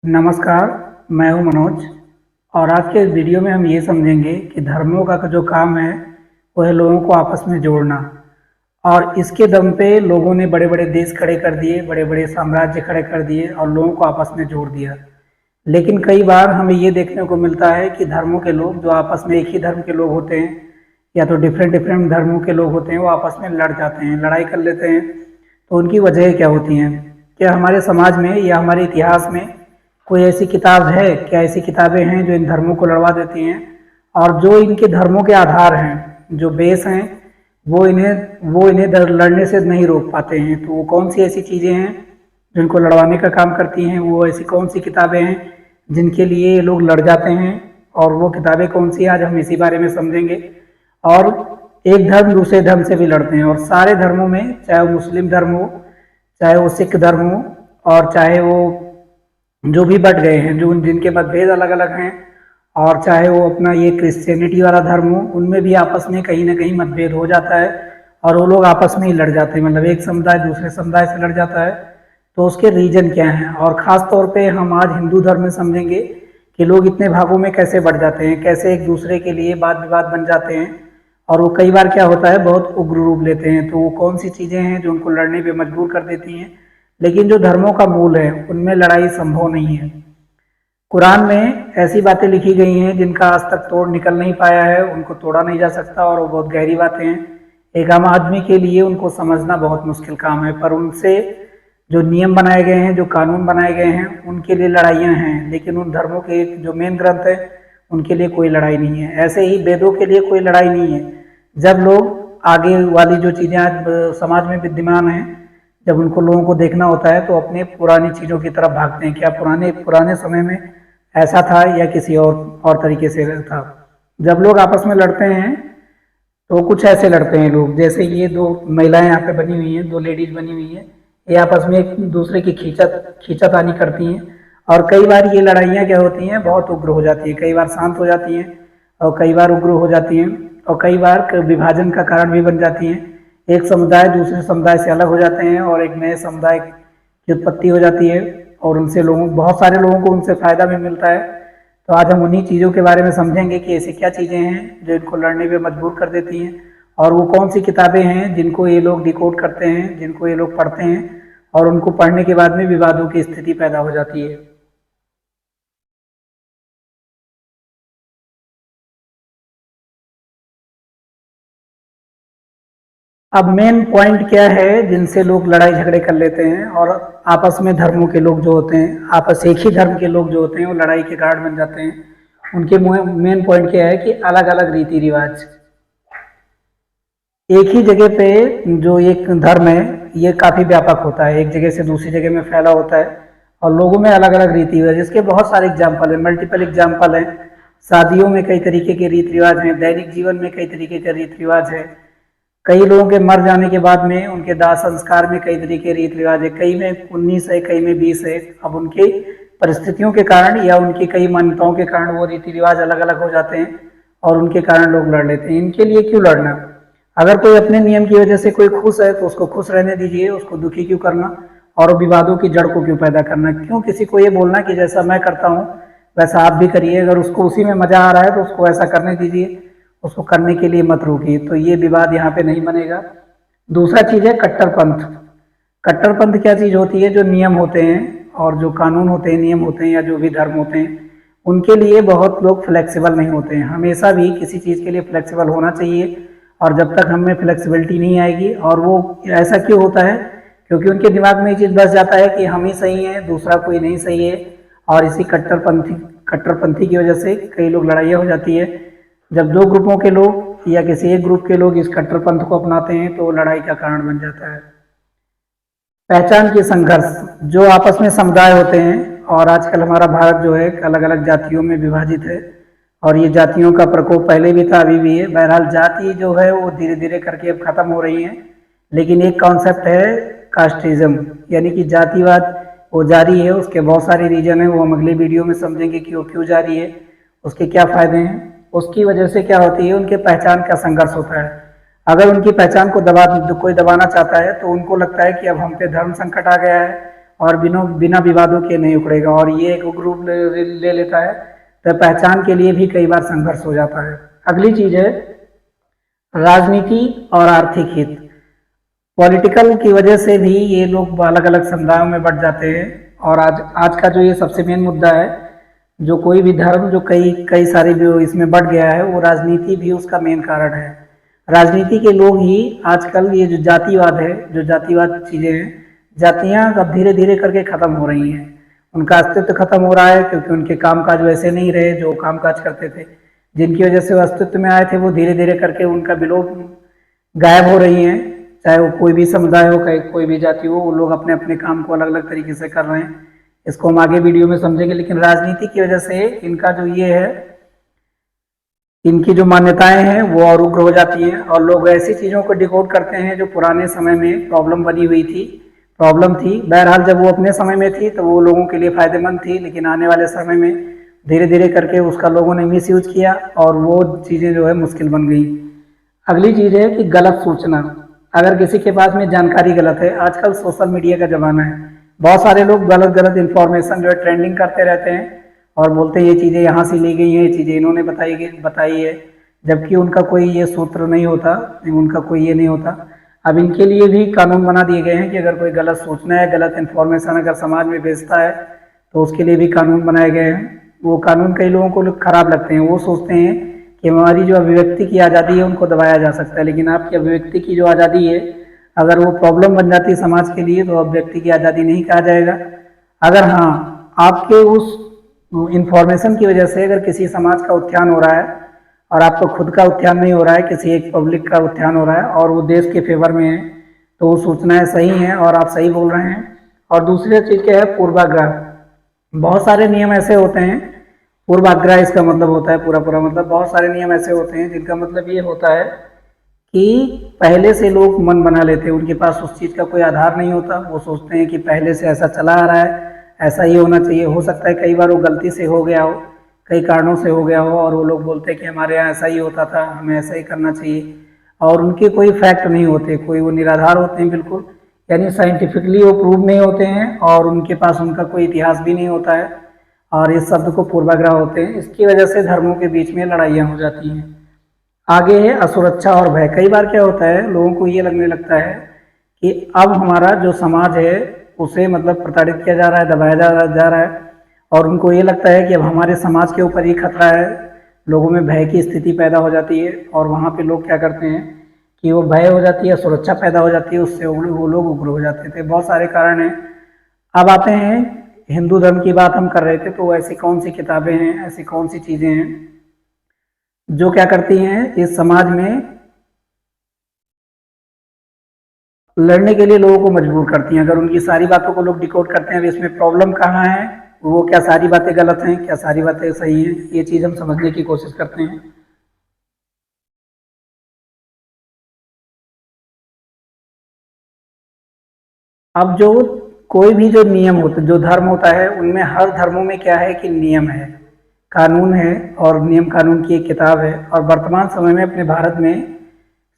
नमस्कार, मैं हूं मनोज और आज के इस वीडियो में हम ये समझेंगे कि धर्मों का जो काम है वो है लोगों को आपस में जोड़ना। और इसके दम पे लोगों ने बड़े-बड़े देश खड़े कर दिए, बड़े-बड़े साम्राज्य खड़े कर दिए और लोगों को आपस में जोड़ दिया। लेकिन कई बार हमें ये देखने को मिलता है कि धर्मों के लोग जो आपस में एक ही धर्म के लोग होते हैं या तो डिफरेंट डिफरेंट धर्मों के लोग होते हैं, वो आपस में लड़ जाते हैं, लड़ाई कर लेते हैं। तो उनकी वजह क्या होती हैं? क्या हमारे समाज में या हमारे इतिहास में कोई ऐसी किताब है, क्या ऐसी किताबें हैं जो इन धर्मों को लड़वा देती हैं? और जो इनके धर्मों के आधार हैं, जो बेस हैं, वो इन्हें लड़ने से नहीं रोक पाते हैं। तो वो कौन सी ऐसी चीज़ें हैं जिनको लड़वाने का काम करती हैं? वो ऐसी कौन सी किताबें हैं जिनके लिए ये लोग लड़ जाते हैं? और वो किताबें कौन सी? आज हम इसी बारे में समझेंगे। और एक धर्म दूसरे धर्म से भी लड़ते हैं, और सारे धर्मों में, चाहे वो मुस्लिम धर्म हो, चाहे वो सिख धर्म हो, और चाहे वो जो भी बट गए हैं, जो जिनके मतभेद अलग अलग हैं, और चाहे वो अपना ये क्रिश्चियनिटी वाला धर्म हो, उनमें भी आपस में कहीं ना कहीं मतभेद हो जाता है और वो लोग आपस में ही लड़ जाते हैं। मतलब एक समुदाय दूसरे समुदाय से लड़ जाता है। तो उसके रीजन क्या हैं? और ख़ास तौर पे हम आज हिंदू धर्म में समझेंगे कि लोग इतने भागों में कैसे बढ़ जाते हैं, कैसे एक दूसरे के लिए वाद विवाद बन जाते हैं। और वो कई बार क्या होता है, बहुत उग्र रूप लेते हैं। तो वो कौन सी चीज़ें हैं जो उनको लड़ने पे मजबूर कर देती हैं? लेकिन जो धर्मों का मूल है उनमें लड़ाई संभव नहीं है। कुरान में ऐसी बातें लिखी गई हैं जिनका आज तक तोड़ निकल नहीं पाया है, उनको तोड़ा नहीं जा सकता, और वो बहुत गहरी बातें हैं। एक आम आदमी के लिए उनको समझना बहुत मुश्किल काम है। पर उनसे जो नियम बनाए गए हैं, जो कानून बनाए गए हैं, उनके लिए लड़ाइयाँ हैं। लेकिन उन धर्मों के जो मेन ग्रंथ है उनके लिए कोई लड़ाई नहीं है। ऐसे ही वेदों के लिए कोई लड़ाई नहीं है। जब लोग आगे वाली जो चीज़ें आज समाज में विद्यमान हैं, जब उनको लोगों को देखना होता है तो अपने पुरानी चीज़ों की तरफ भागते हैं। क्या पुराने पुराने समय में ऐसा था या किसी और तरीके से था? जब लोग आपस में लड़ते हैं तो कुछ ऐसे लड़ते हैं लोग, जैसे ये दो महिलाएं यहाँ पे बनी हुई हैं, दो लेडीज बनी हुई हैं, ये आपस में एक दूसरे की खींचातानी करती हैं। और कई बार ये लड़ाइयाँ क्या होती हैं, बहुत उग्र हो जाती हैं। कई बार शांत हो जाती हैं और कई बार उग्र हो जाती हैं, और कई बार विभाजन का कारण भी बन जाती हैं। एक समुदाय दूसरे समुदाय से अलग हो जाते हैं और एक नए समुदाय की उत्पत्ति हो जाती है, और उनसे लोगों बहुत सारे लोगों को उनसे फ़ायदा भी मिलता है। तो आज हम उन्हीं चीज़ों के बारे में समझेंगे कि ऐसी क्या चीज़ें हैं जो इनको लड़ने पे मजबूर कर देती हैं, और वो कौन सी किताबें हैं जिनको ये लोग डिकोड करते हैं, जिनको ये लोग पढ़ते हैं, और उनको पढ़ने के बाद में विवादों की स्थिति पैदा हो जाती है। अब मेन पॉइंट क्या है जिनसे लोग लड़ाई झगड़े कर लेते हैं, और आपस में धर्मों के लोग जो होते हैं, आपस एक ही धर्म के लोग जो होते हैं, वो लड़ाई के कारण बन जाते हैं। उनके मेन पॉइंट क्या है कि अलग अलग रीति रिवाज। एक ही जगह पे जो एक धर्म है ये काफ़ी व्यापक होता है, एक जगह से दूसरी जगह में फैला होता है, और लोगों में अलग अलग रीति रिवाज। इसके बहुत सारे एग्जाम्पल हैं, मल्टीपल एग्जाम्पल हैं। शादियों में कई तरीके के रीति रिवाज हैं, दैनिक जीवन में कई तरीके के रीति रिवाज है। कई लोगों के मर जाने के बाद में उनके दाह संस्कार में कई तरीके के रीति रिवाज है। कई में 19 है, कई में 20 है। अब उनकी परिस्थितियों के कारण या उनकी कई मान्यताओं के कारण वो रीति रिवाज अलग अलग हो जाते हैं, और उनके कारण लोग लड़ लेते हैं। इनके लिए क्यों लड़ना? अगर कोई अपने नियम की वजह से कोई खुश है तो उसको खुश रहने दीजिए, उसको दुखी क्यों करना? और विवादों की जड़ को क्यों पैदा करना? क्यों किसी को ये बोलना कि जैसा मैं करता हूँ वैसा आप भी करिए? अगर उसको उसी में मजा आ रहा है तो उसको ऐसा करने दीजिए, उसको करने के लिए मत रोकिए। तो ये विवाद यहाँ पे नहीं बनेगा। दूसरा चीज़ है कट्टरपंथ। कट्टरपंथ क्या चीज़ होती है? जो नियम होते हैं और जो कानून होते हैं, नियम होते हैं, या जो भी धर्म होते हैं, उनके लिए बहुत लोग फ्लेक्सिबल नहीं होते हैं। हमेशा भी किसी चीज़ के लिए फ्लेक्सिबल होना चाहिए, और जब तक हमें फ्लेक्सिबिलिटी नहीं आएगी, और वो ऐसा क्यों होता है? क्योंकि उनके दिमाग में ये चीज़ बस जाता है कि हम ही सही हैं, दूसरा कोई नहीं सही है। और इसी कट्टरपंथी की वजह से कई लोग लड़ाइयाँ हो जाती है। जब दो ग्रुपों के लोग या किसी एक ग्रुप के लोग इस कट्टरपंथ को अपनाते हैं तो लड़ाई का कारण बन जाता है। पहचान की संघर्ष। जो आपस में समुदाय होते हैं, और आजकल हमारा भारत जो है अलग अलग जातियों में विभाजित है, और ये जातियों का प्रकोप पहले भी था, अभी भी है। बहरहाल जाति जो है वो धीरे धीरे करके अब खत्म हो रही है। लेकिन एक कॉन्सेप्ट है कास्टिज्म, यानी कि जातिवाद, वो जारी है। उसके बहुत सारे रीजन है, वो हम अगले वीडियो में समझेंगे कि वो क्यों जारी है, उसके क्या फ़ायदे हैं। उसकी वजह से क्या होती है, उनके पहचान का संघर्ष होता है। अगर उनकी पहचान को कोई दबाना चाहता है तो उनको लगता है कि अब हम पे धर्म संकट आ गया है, और बिना बिना विवादों के नहीं उखड़ेगा, और ये एक ग्रुप ले लेता है तो पहचान के लिए भी कई बार संघर्ष हो जाता है। अगली चीज है राजनीति और आर्थिक हित। पॉलिटिकल की वजह से भी ये लोग अलग अलग समुदायों में बट जाते हैं। और आज आज का जो ये सबसे मेन मुद्दा है, जो कोई भी धर्म जो कई कई सारे जो इसमें बढ़ गया है, वो राजनीति भी उसका मेन कारण है। राजनीति के लोग ही आजकल ये जो जातिवाद है, जो जातिवाद चीज़ें हैं, जातियाँ अब धीरे धीरे करके ख़त्म हो रही हैं, उनका अस्तित्व खत्म हो रहा है, क्योंकि उनके कामकाज वैसे नहीं रहे जो कामकाज करते थे। जिनकी वजह से वो अस्तित्व में आए थे, वो धीरे धीरे करके उनका विलोप गायब हो रही हैं। चाहे वो कोई भी समुदाय हो, कोई भी जाति हो, वो लोग अपने अपने काम को अलग अलग तरीके से कर रहे हैं। इसको हम आगे वीडियो में समझेंगे। लेकिन राजनीति की वजह से इनका जो ये है, इनकी जो मान्यताएं हैं वो और उग्र हो जाती हैं, और लोग ऐसी चीज़ों को डिकोड करते हैं जो पुराने समय में प्रॉब्लम बनी हुई थी, प्रॉब्लम थी। बहरहाल जब वो अपने समय में थी तो वो लोगों के लिए फायदेमंद थी, लेकिन आने वाले समय में धीरे धीरे करके उसका लोगों ने मिस यूज किया और वो चीज़ें जो है मुश्किल बन गई। अगली चीज़ है कि गलत सूचना। अगर किसी के पास में जानकारी गलत है, आजकल सोशल मीडिया का ज़माना है, बहुत सारे लोग गलत गलत इन्फॉर्मेशन जो है ट्रेंडिंग करते रहते हैं और बोलते हैं ये चीज़ें यहाँ से ली गई हैं, ये चीज़ें इन्होंने बताई है, जबकि उनका कोई ये सूत्र नहीं होता, उनका कोई ये नहीं होता। अब इनके लिए भी कानून बना दिए गए हैं कि अगर कोई गलत सूचना है, गलत इन्फॉर्मेशन अगर समाज में भेजता है तो उसके लिए भी कानून बनाए गए हैं। वो कानून कई लोगों को खराब लगते हैं, वो सोचते हैं कि हमारी जो अभिव्यक्ति की आज़ादी है उनको दबाया जा सकता है, लेकिन आपकी अभिव्यक्ति की जो आज़ादी है, अगर वो प्रॉब्लम बन जाती है समाज के लिए, तो अभिव्यक्ति की आज़ादी नहीं कहा जाएगा। अगर हाँ, आपके उस इंफॉर्मेशन की वजह से अगर किसी समाज का उत्थान हो रहा है और आपको खुद का उत्थान नहीं हो रहा है, किसी एक पब्लिक का उत्थान हो रहा है और वो देश के फेवर में है, तो वो सूचनाएं सही हैं और आप सही बोल रहे हैं। और दूसरी चीज़ क्या है, पूर्वाग्रह। बहुत सारे नियम ऐसे होते हैं, पूर्वाग्रह इसका मतलब होता है पूरा मतलब, बहुत सारे नियम ऐसे होते हैं जिनका मतलब ये होता है कि पहले से लोग मन बना लेते हैं, उनके पास उस चीज़ का कोई आधार नहीं होता, वो सोचते हैं कि पहले से ऐसा चला आ रहा है, ऐसा ही होना चाहिए। हो सकता है कई बार वो गलती से हो गया हो, कई कारणों से हो गया हो, और वो लोग बोलते हैं कि हमारे यहाँ ऐसा ही होता था, हमें ऐसा ही करना चाहिए, और उनके कोई फैक्ट नहीं होते, कोई वो निराधार होते हैं बिल्कुल, यानी साइंटिफिकली वो प्रूव नहीं होते हैं, और उनके पास उनका कोई इतिहास भी नहीं होता है, और इस शब्द को पूर्वाग्रह होते हैं। इसकी वजह से धर्मों के बीच में लड़ाइयाँ हो जाती हैं। आगे है असुरक्षा और भय। कई बार क्या होता है, लोगों को ये लगने लगता है कि अब हमारा जो समाज है उसे मतलब प्रताड़ित किया जा रहा है, दबाया जा रहा है, और उनको ये लगता है कि अब हमारे समाज के ऊपर ही खतरा है। लोगों में भय की स्थिति पैदा हो जाती है, और वहाँ पे लोग क्या करते हैं कि वो भय हो जाती है, सुरक्षा पैदा हो जाती है, उससे वो लोग उग्र हो जाते थे। बहुत सारे कारण हैं। अब आते हैं हिंदू धर्म की बात हम कर रहे थे, तो ऐसी कौन सी किताबें हैं, ऐसी कौन सी चीज़ें हैं जो क्या करती हैं इस समाज में लड़ने के लिए लोगों को मजबूर करती हैं। अगर उनकी सारी बातों को लोग डिकोड करते हैं, अब इसमें प्रॉब्लम कहाँ है, वो क्या सारी बातें गलत हैं, क्या सारी बातें सही हैं, ये चीज़ हम समझने की कोशिश करते हैं। अब जो कोई भी जो नियम होता है, जो धर्म होता है, उनमें हर धर्मों में क्या है कि नियम है, कानून है, और नियम कानून की एक किताब है। और वर्तमान समय में अपने भारत में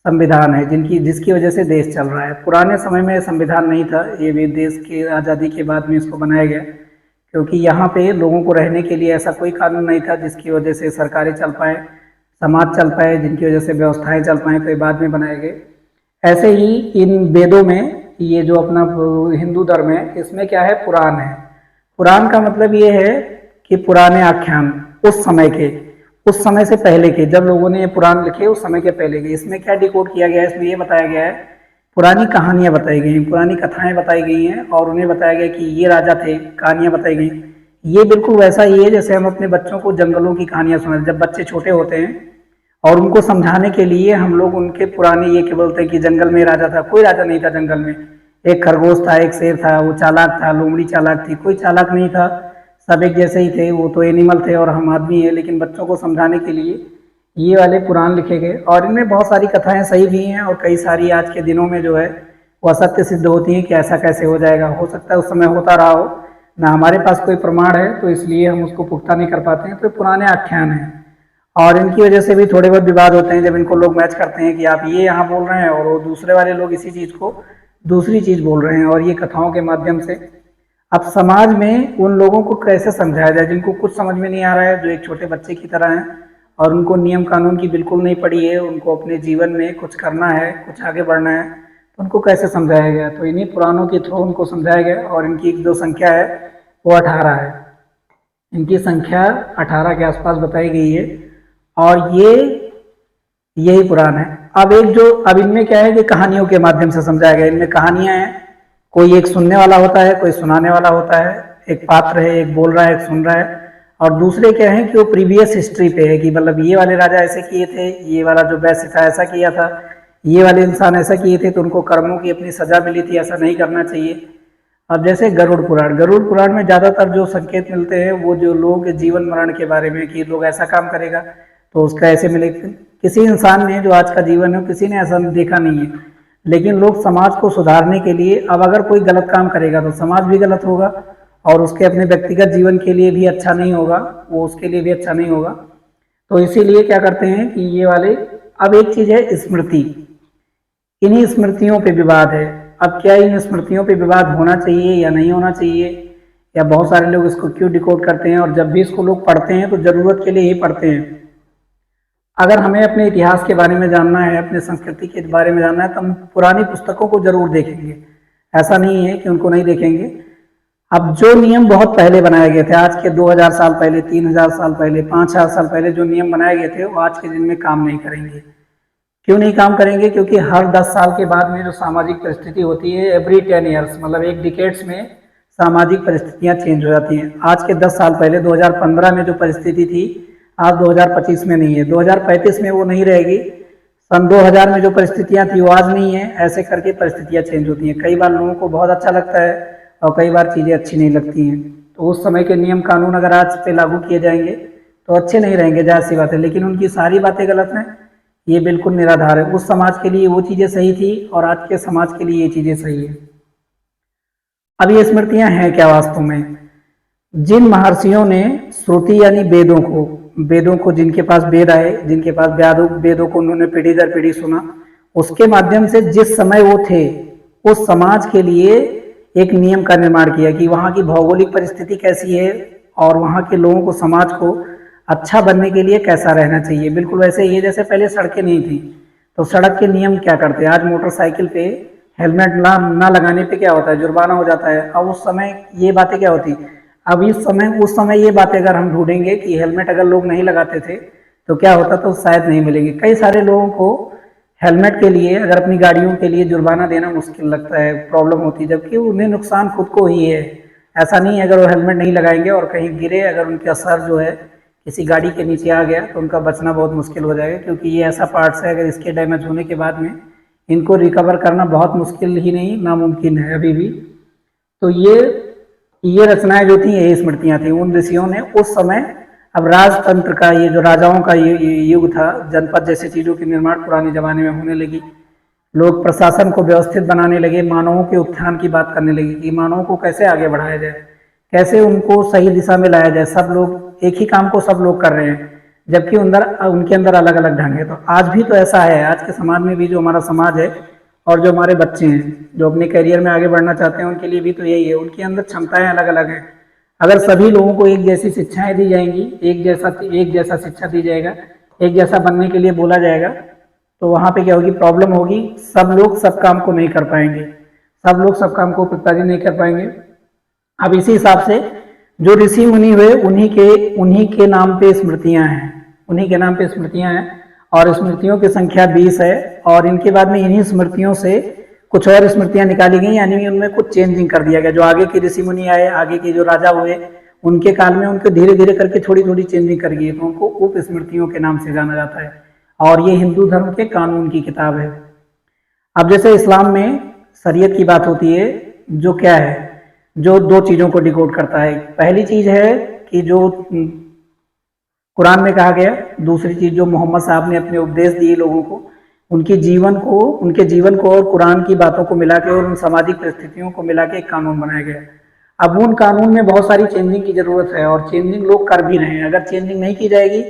संविधान है, जिसकी वजह से देश चल रहा है। पुराने समय में संविधान नहीं था, ये भी देश की आज़ादी के बाद में इसको बनाया गया, क्योंकि यहाँ पे लोगों को रहने के लिए ऐसा कोई कानून नहीं था जिसकी वजह से सरकारें चल पाए, समाज चल पाए, जिनकी वजह से व्यवस्थाएं चल पाएँ, तो ये बाद में बनाए गए। ऐसे ही इन वेदों में, ये जो अपना हिंदू धर्म है, इसमें क्या है, पुराण है। पुराण का मतलब ये है कि पुराने आख्यान, उस समय के, उस समय से पहले के, जब लोगों ने ये पुराण लिखे उस समय के पहले के। इसमें क्या डिकोड किया गया है, इसमें ये बताया गया है, पुरानी कहानियाँ बताई गई हैं, पुरानी कथाएं बताई गई हैं, और उन्हें बताया गया कि ये राजा थे, कहानियाँ बताई गई। ये बिल्कुल वैसा ही है जैसे हम अपने बच्चों को जंगलों की कहानियाँ सुनाते, जब बच्चे छोटे होते हैं और उनको समझाने के लिए हम लोग उनके पुराने ये क्या बोलते हैं कि जंगल में राजा था। कोई राजा नहीं था जंगल में, एक खरगोश था, एक शेर था, वो चालाक था, लोमड़ी चालाक थी, कोई चालाक नहीं था, सब एक जैसे ही थे। वो तो एनिमल थे और हम आदमी हैं, लेकिन बच्चों को समझाने के लिए ये वाले पुराण लिखे गए, और इनमें बहुत सारी कथाएं सही भी हैं, और कई सारी आज के दिनों में जो है वो असत्य सिद्ध होती हैं कि ऐसा कैसे हो जाएगा। हो सकता है उस समय होता रहा हो, ना हमारे पास कोई प्रमाण है, तो इसलिए हम उसको पुख्ता नहीं कर पाते हैं। तो पुराने आख्यान हैं, और इनकी वजह से भी थोड़े बहुत विवाद होते हैं, जब इनको लोग मैच करते हैं कि आप ये यहाँ बोल रहे हैं और वो दूसरे वाले लोग इसी चीज़ को दूसरी चीज़ बोल रहे हैं, और ये कथाओं के माध्यम से अब समाज में उन लोगों को कैसे समझाया जाए जिनको कुछ समझ में नहीं आ रहा है, जो एक छोटे बच्चे की तरह हैं और उनको नियम कानून की बिल्कुल नहीं पड़ी है, उनको अपने जीवन में कुछ करना है, कुछ आगे बढ़ना है, तो उनको कैसे समझाया गया? तो इन्हीं पुराणों के थ्रू उनको समझाया गया और इनकी जो संख्या है वो 18 है। इनकी संख्या 18 के आसपास बताई गई है और यही पुराण है। अब इनमें क्या है कि कहानियों के माध्यम से समझाया गया। इनमें कहानियां हैं, कोई एक सुनने वाला होता है, कोई सुनाने वाला होता है, एक पात्र है, एक बोल रहा है, एक सुन रहा है, और दूसरे क्या है कि वो प्रीवियस हिस्ट्री पे है कि मतलब ये वाले राजा ऐसे किए थे, ये वाला जो वैश्य था ऐसा किया था, ये वाले इंसान ऐसा किए थे तो उनको कर्मों की अपनी सजा मिली थी, ऐसा नहीं करना चाहिए। अब जैसे गरुड़ पुराण में ज़्यादातर जो संकेत मिलते हैं वो जो लोगों के जीवन मरण के बारे में कि लोग ऐसा काम करेगा तो उसका ऐसे मिलेगा। किसी इंसान ने जो आज का जीवन है किसी ने ऐसा देखा नहीं है, लेकिन लोग समाज को सुधारने के लिए अब अगर कोई गलत काम करेगा तो समाज भी गलत होगा और उसके अपने व्यक्तिगत जीवन के लिए भी अच्छा नहीं होगा, वो उसके लिए भी अच्छा नहीं होगा। तो इसीलिए क्या करते हैं कि ये वाले, अब एक चीज़ है स्मृति, इन्हीं स्मृतियों पे विवाद है। अब क्या इन स्मृतियों पे विवाद होना चाहिए या नहीं होना चाहिए, या बहुत सारे लोग इसको क्यों डिकोड करते हैं और जब भी इसको लोग पढ़ते हैं तो ज़रूरत के लिए ही पढ़ते हैं। अगर हमें अपने इतिहास के बारे में जानना है, अपने संस्कृति के बारे में जानना है तो हम पुरानी पुस्तकों को जरूर देखेंगे, ऐसा नहीं है कि उनको नहीं देखेंगे। अब जो नियम बहुत पहले बनाए गए थे, आज के 2000 साल पहले, 3000 साल पहले, 5000 साल पहले जो नियम बनाए गए थे वो आज के दिन में काम नहीं करेंगे। क्यों नहीं काम करेंगे? क्योंकि हर 10 साल के बाद में जो सामाजिक परिस्थिति होती है, एवरी 10 ईयर्स मतलब एक डिकेड्स में सामाजिक परिस्थितियां चेंज हो जाती हैं। आज के 10 साल पहले 2015 में जो परिस्थिति थी आज 2025 में नहीं है, 2035 में वो नहीं रहेगी, सन 2000 में जो परिस्थितियां थी वो आज नहीं है। ऐसे करके परिस्थितियां चेंज होती हैं। कई बार लोगों को बहुत अच्छा लगता है और कई बार चीज़ें अच्छी नहीं लगती हैं। तो उस समय के नियम कानून अगर आज पे लागू किए जाएंगे तो अच्छे नहीं रहेंगे, जाहिर सी बात है, लेकिन उनकी सारी बातें गलत हैं, ये बिल्कुल निराधार है। उस समाज के लिए वो चीज़ें सही थी और आज के समाज के लिए ये चीज़ें सही है। अब ये स्मृतियां हैं क्या वास्तव में? जिन महर्षियों ने श्रुति यानी वेदों को जिनके पास वेद आए, जिनके पास वेदों को उन्होंने पीढ़ी दर पीढ़ी सुना, उसके माध्यम से जिस समय वो थे उस समाज के लिए एक नियम का निर्माण किया कि वहाँ की भौगोलिक परिस्थिति कैसी है और वहाँ के लोगों को, समाज को अच्छा बनने के लिए कैसा रहना चाहिए। बिल्कुल वैसे ही जैसे पहले सड़कें नहीं थी तो सड़क के नियम क्या करते हैं, आज मोटरसाइकिल पे हेलमेट ना लगाने पे क्या होता है, जुर्माना हो जाता है। अब उस समय ये बातें क्या होती, अब उस समय ये बातें अगर हम ढूंढेंगे कि हेलमेट अगर लोग नहीं लगाते थे तो क्या होता, तो शायद नहीं मिलेगी। कई सारे लोगों को हेलमेट के लिए, अगर अपनी गाड़ियों के लिए जुर्माना देना मुश्किल लगता है, प्रॉब्लम होती है, जबकि उन्हें नुकसान खुद को ही है। ऐसा नहीं है अगर वो हेलमेट नहीं लगाएंगे और कहीं गिरे, अगर उनका सर जो है किसी गाड़ी के नीचे आ गया तो उनका बचना बहुत मुश्किल हो जाएगा, क्योंकि ये ऐसा पार्ट्स है, अगर इसके डैमेज होने के बाद में इनको रिकवर करना बहुत मुश्किल ही नहीं, नामुमकिन है अभी भी। तो ये रचनाएं जो थी यही स्मृतियां थी। उन ऋषियों ने उस समय, अब राजतंत्र का, ये जो राजाओं का ये युग था, जनपद जैसे चीज़ों की निर्माण पुराने ज़माने में होने लगी, लोग प्रशासन को व्यवस्थित बनाने लगे, मानवों के उत्थान की बात करने लगे कि मानवों को कैसे आगे बढ़ाया जाए, कैसे उनको सही दिशा में लाया जाए। सब लोग एक ही काम को सब लोग कर रहे हैं, जबकि उनके अंदर अलग अलग ढंग है। तो आज भी तो ऐसा है, आज के समाज में भी, जो हमारा समाज है और जो हमारे बच्चे हैं जो अपने करियर में आगे बढ़ना चाहते हैं, उनके लिए भी तो यही है। उनके अंदर क्षमताएं अलग अलग हैं। अगर सभी लोगों को एक जैसी शिक्षाएं दी जाएंगी, एक जैसा शिक्षा दी जाएगा, एक जैसा बनने के लिए बोला जाएगा, तो वहाँ पे क्या होगी, प्रॉब्लम होगी। सब लोग सब काम को नहीं कर पाएंगे, सब लोग सब काम को पिताजी नहीं कर पाएंगे। अब इसी हिसाब से जो ऋषि मुनि हुए उन्हीं के नाम पे स्मृतियां हैं, उन्हीं के नाम पे स्मृतियां हैं और स्मृतियों की संख्या 20 है। और इनके बाद में इन्हीं स्मृतियों से कुछ और स्मृतियां निकाली गई, यानी उनमें कुछ चेंजिंग कर दिया गया। जो आगे के ऋषि मुनि आए, आगे के जो राजा हुए, उनके काल में उनको धीरे धीरे करके थोड़ी थोड़ी चेंजिंग कर गई, तो उनको उप स्मृतियों के नाम से जाना जाता है। और ये हिंदू धर्म के कानून की किताब है। अब जैसे इस्लाम में शरीयत की बात होती है, जो क्या है, जो दो चीज़ों को डिकोड करता है। पहली चीज़ है कि जो कुरान में कहा गया, दूसरी चीज़ जो मोहम्मद साहब ने अपने उपदेश दिए लोगों को, उनके जीवन को और कुरान की बातों को मिला के और उन सामाजिक परिस्थितियों को मिला के एक कानून बनाया गया। अब उन कानून में बहुत सारी चेंजिंग की ज़रूरत है और चेंजिंग लोग कर भी रहे हैं। अगर चेंजिंग नहीं की जाएगी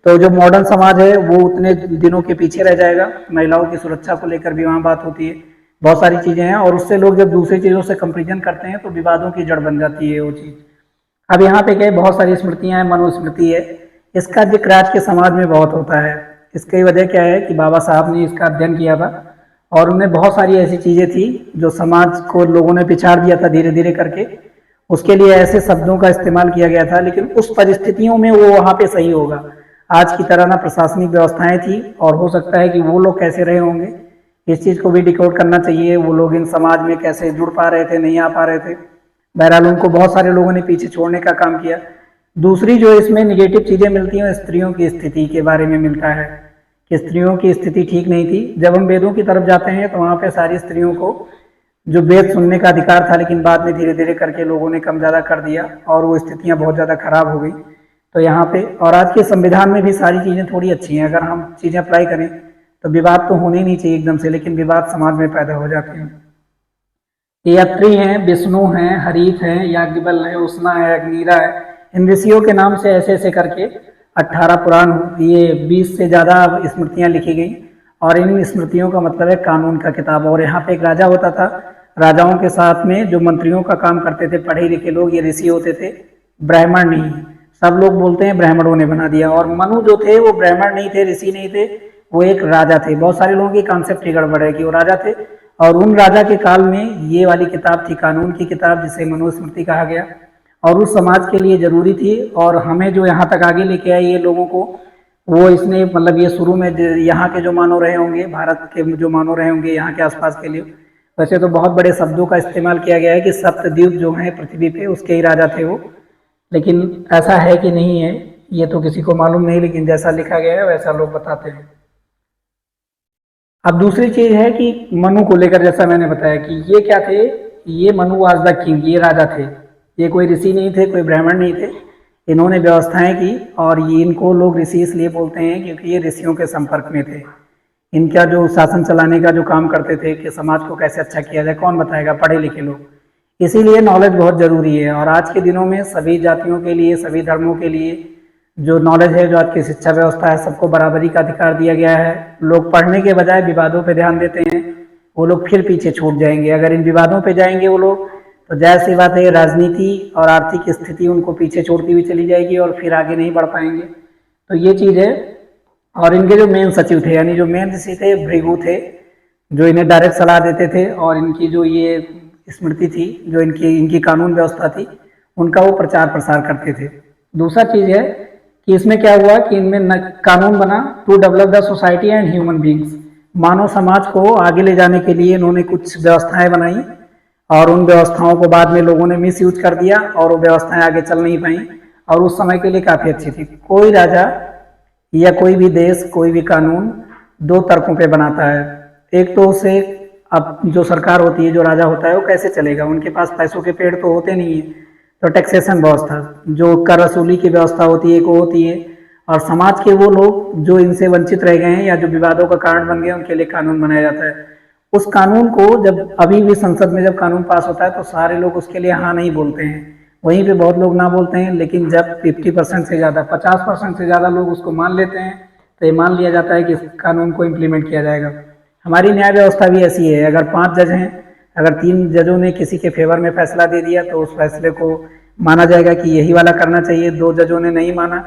तो जो मॉडर्न समाज है वो उतने दिनों के पीछे रह जाएगा। महिलाओं की सुरक्षा को लेकर भी वहाँ बात होती है, बहुत सारी चीज़ें हैं, और उससे लोग जब दूसरी चीज़ों से कंपेरिजन करते हैं तो विवादों की जड़ बन जाती है वो चीज़। अब यहाँ पे क्या है, बहुत सारी स्मृतियाँ हैं, मनुस्मृति है, इसका जिक्र आज के समाज में बहुत होता है। इसकी वजह क्या है कि बाबा साहब ने इसका अध्ययन किया था, और उनमें बहुत सारी ऐसी चीज़ें थी जो समाज को लोगों ने पिछाड़ दिया था धीरे धीरे करके। उसके लिए ऐसे शब्दों का इस्तेमाल किया गया था, लेकिन उस परिस्थितियों में वो वहाँ पे सही होगा। आज की तरह ना प्रशासनिक व्यवस्थाएं थी, और हो सकता है कि वो लोग कैसे रहे होंगे, इस चीज़ को भी डिकोड करना चाहिए। वो लोग इन समाज में कैसे जुड़ पा रहे थे, नहीं आ पा रहे थे। बहरहाल उनको बहुत सारे लोगों ने पीछे छोड़ने का काम किया। दूसरी जो इसमें निगेटिव चीज़ें मिलती हैं, स्त्रियों की स्थिति के बारे में मिलता है कि स्त्रियों की स्थिति ठीक नहीं थी। जब हम वेदों की तरफ जाते हैं तो वहाँ पे सारी स्त्रियों को जो वेद सुनने का अधिकार था, लेकिन बाद में धीरे धीरे करके लोगों ने कम ज़्यादा कर दिया और वो स्थितियाँ बहुत ज़्यादा खराब हो गई। तो यहाँ पे और आज के संविधान में भी सारी चीज़ें थोड़ी अच्छी हैं। अगर हम चीज़ें अप्लाई करें तो विवाद तो होने नहीं चाहिए एकदम से, लेकिन विवाद समाज में पैदा हो जाते हैं। ये अत्रि हैं, विष्णु हैं, हरित हैं, याज्ञवल्क्य है, उष्णा है, अग्निरा है। इन ऋषियों के नाम से ऐसे ऐसे करके 18 पुराण, ये 20 से ज़्यादा स्मृतियाँ लिखी गई, और इन स्मृतियों का मतलब है कानून का किताब। और यहाँ पे एक राजा होता था, राजाओं के साथ में जो मंत्रियों का काम करते थे पढ़े लिखे लोग, ये ऋषि होते थे, ब्राह्मण नहीं। सब लोग बोलते हैं ब्राह्मणों ने बना दिया, और मनु जो थे वो ब्राह्मण नहीं थे, ऋषि नहीं थे, वो एक राजा थे। बहुत सारे लोगों की कॉन्सेप्ट ही गड़बड़ है कि वो राजा थे, और उन राजा के काल में ये वाली किताब थी कानून की किताब, जिसे मनुस्मृति कहा गया, और उस समाज के लिए जरूरी थी। और हमें जो यहाँ तक आगे लेके आई ये लोगों को, वो इसने मतलब ये शुरू में यहाँ के जो मानो रहे होंगे, भारत के जो मानो रहे होंगे यहाँ के आसपास के लिए, वैसे तो बहुत बड़े शब्दों का इस्तेमाल किया गया है कि सप्तद्वीप जो है पृथ्वी पे, उसके ही राजा थे वो। लेकिन ऐसा है कि नहीं है ये तो किसी को मालूम नहीं, लेकिन जैसा लिखा गया है वैसा लोग बताते हैं। अब दूसरी चीज है कि मनु को लेकर, जैसा मैंने बताया कि ये क्या थे, ये मनु वाज द किंग, ये राजा थे, ये कोई ऋषि नहीं थे, कोई ब्राह्मण नहीं थे। इन्होंने व्यवस्थाएं की, और ये इनको लोग ऋषि इसलिए बोलते हैं क्योंकि ये ऋषियों के संपर्क में थे। इनका जो शासन चलाने का जो काम करते थे कि समाज को कैसे अच्छा किया जाए, कौन बताएगा, पढ़े लिखे लोग। इसीलिए नॉलेज बहुत जरूरी है, और आज के दिनों में सभी जातियों के लिए, सभी धर्मों के लिए जो नॉलेज है, जो आज की शिक्षा व्यवस्था है, सबको बराबरी का अधिकार दिया गया है। लोग पढ़ने के बजाय विवादों पे ध्यान देते हैं, वो लोग फिर पीछे छूट जाएंगे। अगर इन विवादों पे जाएंगे वो लोग, तो जाहिर सी बात है राजनीति और आर्थिक स्थिति उनको पीछे छोड़ती हुई चली जाएगी, और फिर आगे नहीं बढ़ पाएंगे। तो ये चीज़ है। और इनके जो मेन सचिव थे, यानी जो मेन ऋषि थे, भृगु थे, जो इन्हें डायरेक्ट सलाह देते थे, और इनकी जो ये स्मृति थी, जो इनकी इनकी कानून व्यवस्था थी, उनका वो प्रचार प्रसार करते थे। दूसरा चीज़ है कि इसमें क्या हुआ कि इनमें कानून बना to develop the society and human beings. मानव समाज को आगे ले जाने के लिए इन्होंने कुछ व्यवस्थाएं बनाई, और उन व्यवस्थाओं को बाद में लोगों ने मिस यूज कर दिया, और वो व्यवस्थाएं आगे चल नहीं पाई, और उस समय के लिए काफ़ी अच्छी थी। कोई राजा या कोई भी देश, कोई भी कानून दो तर्कों पे बनाता है। एक तो उसे, अब जो सरकार होती है, जो राजा होता है, वो कैसे चलेगा, उनके पास पैसों के पेड़ तो होते नहीं है, तो टैक्सेशन व्यवस्था, जो कर वसूली की व्यवस्था होती है, वो होती है। और समाज के वो लोग जो इनसे वंचित रह गए हैं या जो विवादों का कारण बन गए, उनके लिए कानून बनाया जाता है। उस कानून को जब अभी भी संसद में जब कानून पास होता है तो सारे लोग उसके लिए हाँ नहीं बोलते हैं, वहीं पे बहुत लोग ना बोलते हैं। लेकिन जब 50% से ज़्यादा, 50% से ज़्यादा लोग उसको मान लेते हैं, तो ये मान लिया जाता है कि इस कानून को इम्प्लीमेंट किया जाएगा। हमारी न्याय व्यवस्था भी ऐसी है। अगर 5 जज हैं, अगर 3 जजों ने किसी के फेवर में फैसला दे दिया तो उस फैसले को माना जाएगा कि यही वाला करना चाहिए, 2 जजों ने नहीं माना,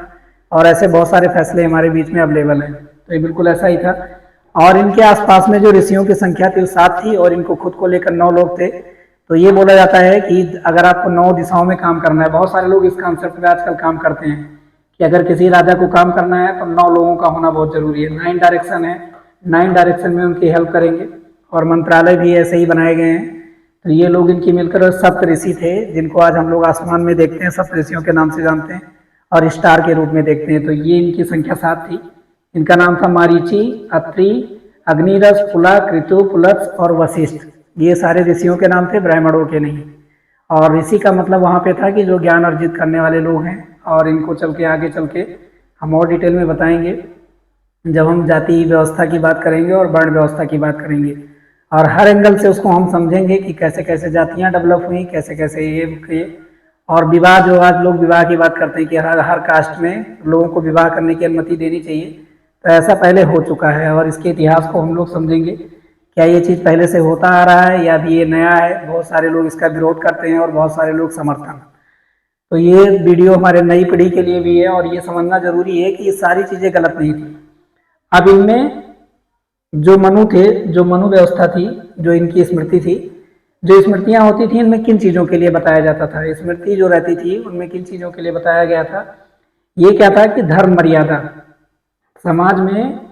और ऐसे बहुत सारे फैसले हमारे बीच में अवेलेबल हैं। तो ये बिल्कुल ऐसा ही था। और इनके आसपास में जो ऋषियों की संख्या थी वो 7 थी, और इनको खुद को लेकर 9 लोग थे। तो ये बोला जाता है कि अगर आपको 9 दिशाओं में काम करना है, बहुत सारे लोग इस कॉन्सेप्ट में आजकल काम करते हैं कि अगर किसी राजा को काम करना है तो 9 लोगों का होना बहुत जरूरी है। 9 डायरेक्शन है, 9 डायरेक्शन में उनकी हेल्प करेंगे, और मंत्रालय भी ऐसे ही बनाए गए हैं। तो ये लोग इनकी मिलकर सप्त ऋषि थे, जिनको आज हम लोग आसमान में देखते हैं, सप्त ऋषियों के नाम से जानते हैं, और स्टार के रूप में देखते हैं। तो ये इनकी संख्या 7 थी। इनका नाम था मारीची, अत्रि, अग्निरस, पुला, कृतु, पुलत्स और वशिष्ठ। ये सारे ऋषियों के नाम थे, ब्राह्मणों के नहीं। और ऋषि का मतलब वहाँ पे था कि जो ज्ञान अर्जित करने वाले लोग हैं, और इनको चल के आगे चल के हम और डिटेल में बताएंगे जब हम जाति व्यवस्था की बात करेंगे और वर्ण व्यवस्था की बात करेंगे, और हर एंगल से उसको हम समझेंगे कि कैसे कैसे जातियाँ डेवलप हुई, कैसे कैसे ये। और विवाह, जो आज लोग विवाह की बात करते हैं कि हर कास्ट में लोगों को विवाह करने की अनुमति देनी चाहिए, तो ऐसा पहले हो चुका है। और इसके इतिहास को हम लोग समझेंगे क्या ये चीज़ पहले से होता आ रहा है या अभी ये नया है? बहुत सारे लोग इसका विरोध करते हैं और बहुत सारे लोग समर्थन। तो ये वीडियो हमारे नई पीढ़ी के लिए भी है और ये समझना जरूरी है कि ये सारी चीज़ें गलत नहीं थी। अब इनमें जो मनु थे, जो मनु व्यवस्था थी, जो इनकी स्मृति थी, जो स्मृतियां होती थी, इनमें किन चीज़ों के लिए बताया जाता था? स्मृति जो रहती थी उनमें किन चीज़ों के लिए बताया गया था? ये क्या था कि धर्म मर्यादा, समाज में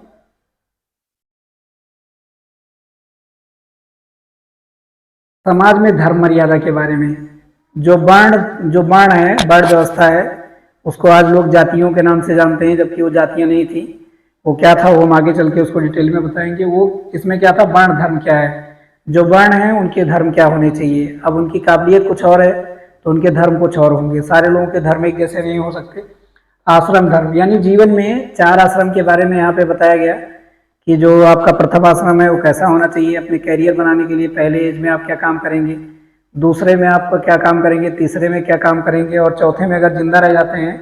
धर्म मर्यादा के बारे में। जो वर्ण है, वर्ण व्यवस्था है, उसको आज लोग जातियों के नाम से जानते हैं, जबकि वो जातियां नहीं थी। वो क्या था वो हम आगे चल के उसको डिटेल में बताएंगे। वो इसमें क्या था, वर्ण धर्म क्या है, जो वर्ण है उनके धर्म क्या होने चाहिए। अब उनकी काबिलियत कुछ और है तो उनके धर्म कुछ और होंगे। सारे लोगों के धर्म एक जैसे नहीं हो सकते। आश्रम धर्म, यानी जीवन में 4 आश्रम के बारे में यहाँ पे बताया गया कि जो आपका प्रथम आश्रम है वो कैसा होना चाहिए अपने कैरियर बनाने के लिए। पहले एज में आप क्या काम करेंगे, दूसरे में आप क्या काम करेंगे, तीसरे में क्या काम करेंगे, और चौथे में अगर जिंदा रह जाते हैं,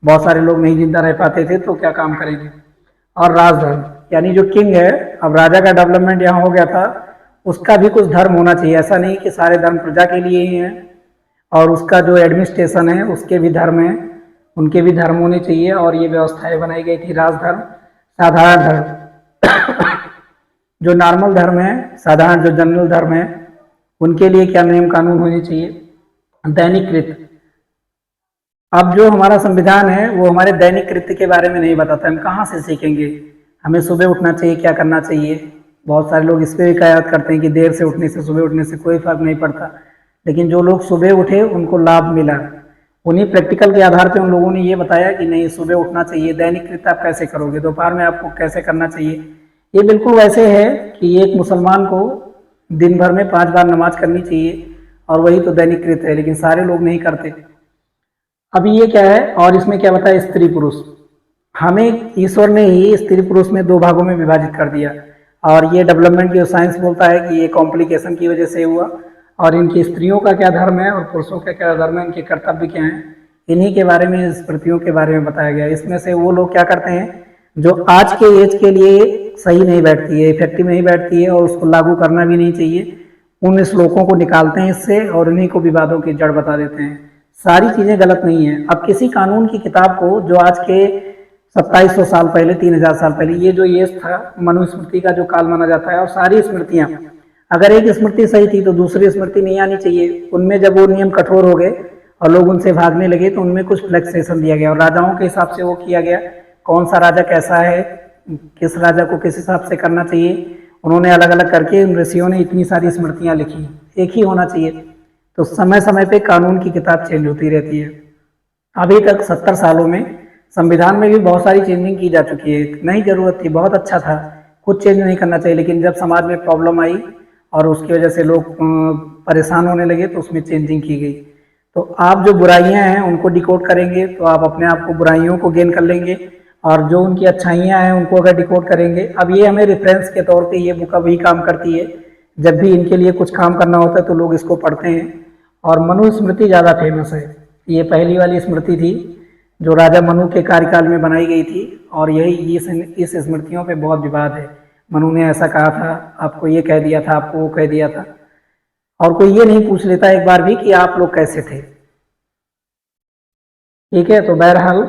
बहुत सारे लोग नहीं जिंदा रह पाते थे, तो क्या काम करेंगे। और राजधर्म, यानी जो किंग है, अब राजा का डेवलपमेंट यहाँ हो गया था, उसका भी कुछ धर्म होना चाहिए। ऐसा नहीं कि सारे धर्म प्रजा के लिए ही हैं, और उसका जो एडमिनिस्ट्रेशन है उसके भी धर्म हैं, उनके भी धर्म होने चाहिए। और ये व्यवस्थाएं बनाई गई थी। राजधर्म, साधारण धर्म, जो नॉर्मल धर्म है, साधारण जो जनरल धर्म है, उनके लिए क्या नियम कानून होने चाहिए। दैनिक कृत्य, अब जो हमारा संविधान है वो हमारे दैनिक कृत्य के बारे में नहीं बताता। हम कहाँ से सीखेंगे? हमें सुबह उठना चाहिए, क्या करना चाहिए। बहुत सारे लोग इस पर भी कयात करते हैं कि देर से उठने से, सुबह उठने से कोई फर्क नहीं पड़ता, लेकिन जो लोग सुबह उठे उनको लाभ मिला। उन्हीं प्रैक्टिकल के आधार पर उन लोगों ने ये बताया कि नहीं, सुबह उठना चाहिए। दैनिक कृत्य आप कैसे करोगे, दोपहर में आपको कैसे करना चाहिए। ये बिल्कुल वैसे है कि एक मुसलमान को दिन भर में 5 बार नमाज करनी चाहिए, और वही तो दैनिक कृत्य है, लेकिन सारे लोग नहीं करते। अभी ये क्या है, और इसमें क्या बताया, स्त्री पुरुष। हमें ईश्वर ने ही स्त्री पुरुष में 2 भागों में विभाजित कर दिया, और ये डेवलपमेंट जो साइंस बोलता है कि ये कॉम्प्लिकेशन की वजह से हुआ। और इनकी स्त्रियों का क्या धर्म है और पुरुषों का क्या धर्म है, इनके कर्तव्य क्या हैं, इन्हीं के बारे में, स्मृतियों के बारे में बताया गया। इसमें से वो लोग क्या करते हैं जो आज के एज के लिए सही नहीं बैठती है, इफेक्टिव नहीं बैठती है, और उसको लागू करना भी नहीं चाहिए, उन श्लोकों को निकालते हैं इससे और उन्हीं को विवादों की जड़ बता देते हैं। सारी चीज़ें गलत नहीं है। अब किसी कानून की किताब को जो आज के 2700 साल पहले, 3000 साल पहले, ये जो एज था मनुस्मृति का जो काल माना जाता है, और सारी स्मृतियाँ, अगर एक स्मृति सही थी तो दूसरी स्मृति नहीं आनी चाहिए। उनमें जब वो नियम कठोर हो गए और लोग उनसे भागने लगे तो उनमें कुछ फ्लेक्सेशन दिया गया, और राजाओं के हिसाब से वो किया गया, कौन सा राजा कैसा है, किस राजा को किस हिसाब से करना चाहिए, उन्होंने अलग अलग करके उन ऋषियों ने इतनी सारी स्मृतियाँ लिखी। एक ही होना चाहिए। तो समय समय पे कानून की किताब चेंज होती रहती है। अभी तक 70 सालों में संविधान में भी बहुत सारी चेंजिंग की जा चुकी है। नहीं जरूरत थी, बहुत अच्छा था, कुछ चेंज नहीं करना चाहिए, लेकिन जब समाज में प्रॉब्लम आई और उसकी वजह से लोग परेशान होने लगे तो उसमें चेंजिंग की गई। तो आप जो बुराइयां हैं उनको डिकोड करेंगे तो आप अपने आप को बुराइयों को गेन कर लेंगे, और जो उनकी अच्छाइयां हैं उनको अगर डिकोड करेंगे। अब ये हमें रेफरेंस के तौर पे ये बुक अभी काम करती है, जब भी इनके लिए कुछ काम करना होता है तो लोग इसको पढ़ते हैं। और मनु स्मृति ज़्यादा फेमस है। ये पहली वाली स्मृति थी जो राजा मनु के कार्यकाल में बनाई गई थी, और यही इस स्मृतियों पे बहुत विवाद है। मनु ने ऐसा कहा था, आपको ये कह दिया था, आपको वो कह दिया था, और कोई ये नहीं पूछ लेता एक बार भी कि आप लोग कैसे थे। ठीक है, तो बहरहाल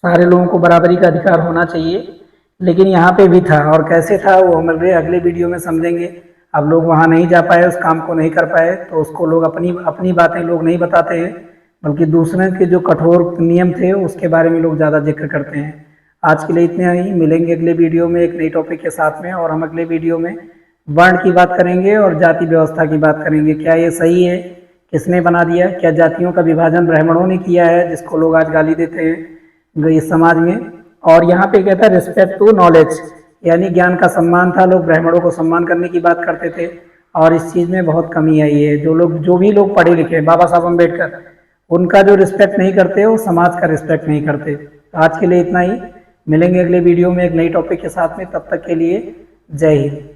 सारे लोगों को बराबरी का अधिकार होना चाहिए, लेकिन यहाँ पे भी था, और कैसे था वो हम अगले वीडियो में समझेंगे। अब लोग वहाँ नहीं जा पाए, उस काम को नहीं कर पाए, तो उसको लोग अपनी बातें लोग नहीं बताते हैं, बल्कि दूसरे के जो कठोर नियम थे उसके बारे में लोग ज़्यादा जिक्र करते हैं। आज के लिए इतना ही, मिलेंगे अगले वीडियो में एक नई टॉपिक के साथ में। और हम अगले वीडियो में वर्ण की बात करेंगे और जाति व्यवस्था की बात करेंगे। क्या ये सही है, किसने बना दिया, क्या जातियों का विभाजन ब्राह्मणों ने किया है, जिसको लोग आज गाली देते हैं इस समाज में। और यहाँ पे कहता है रिस्पेक्ट टू नॉलेज, यानी ज्ञान का सम्मान था, लोग ब्राह्मणों को सम्मान करने की बात करते थे, और इस चीज़ में बहुत कमी आई है। जो भी लोग पढ़े लिखे, बाबा साहब अम्बेडकर, उनका जो रिस्पेक्ट नहीं करते वो समाज का रिस्पेक्ट नहीं करते। आज के लिए इतना ही, मिलेंगे अगले वीडियो में एक नई टॉपिक के साथ में। तब तक के लिए जय हिंद।